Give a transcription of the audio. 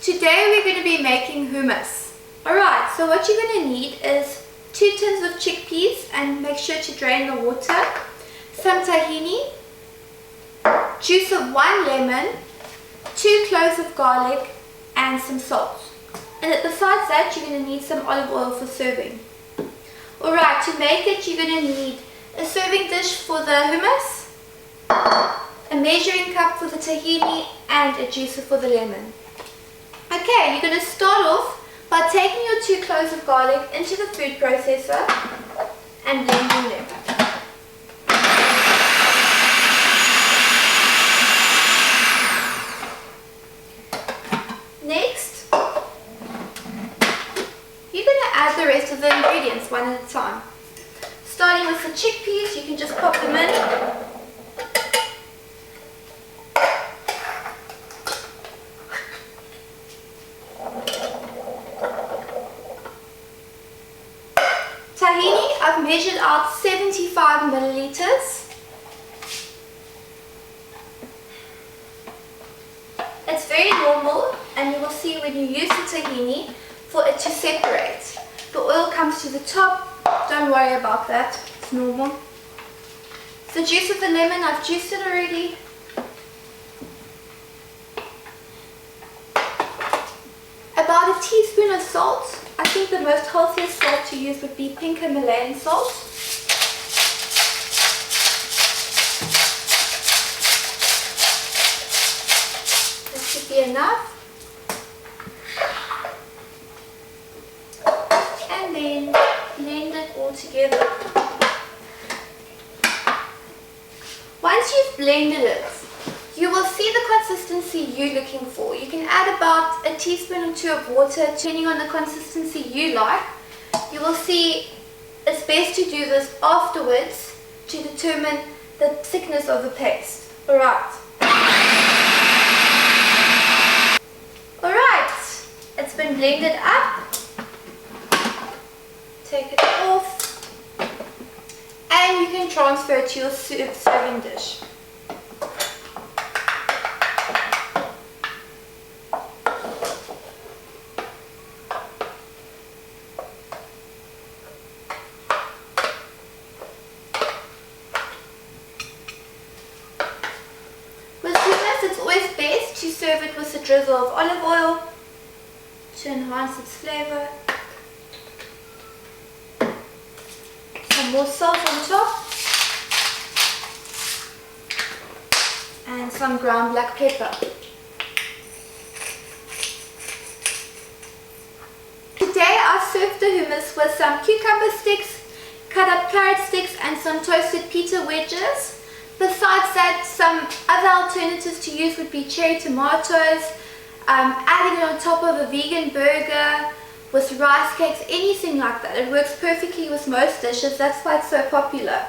Today we're going to be making hummus. Alright, so what you're going to need is 2 tins of chickpeas, and make sure to drain the water, some tahini, juice of 1 lemon, 2 cloves of garlic, and some salt. And besides that, you're going to need some olive oil for serving. Alright, to make it, you're going to need a serving dish for the hummus, a measuring cup for the tahini, and a juicer for the lemon. Okay, you're going to start off by taking your 2 cloves of garlic into the food processor and blending them. Next, you're going to add the rest of the ingredients one at a time. Starting with the chickpeas, you can just pop them in. Tahini, I've measured out 75 milliliters. It's very normal, and you will see when you use the tahini for it to separate. The oil comes to the top, don't worry about that, it's normal. The juice of the lemon, I've juiced it already. About a teaspoon of salt. I think the most healthiest salt to use would be pink Himalayan salt. That should be enough. And then blend it all together. Once you've blended it, you will see the consistency you're looking for. You can add about a teaspoon or 2 of water depending on the consistency you like. You will see it's best to do this afterwards to determine the thickness of the paste. Alright. Alright, it's been blended up. Take it off. And you can transfer it to your serving dish. It's always best to serve it with a drizzle of olive oil to enhance its flavor. Some more salt on top. And some ground black pepper. Today I served the hummus with some cucumber sticks, cut up carrot sticks, and some toasted pita wedges. Besides that, some other alternatives to use would be cherry tomatoes, adding it on top of a vegan burger, with rice cakes, anything like that. It works perfectly with most dishes, that's why it's so popular.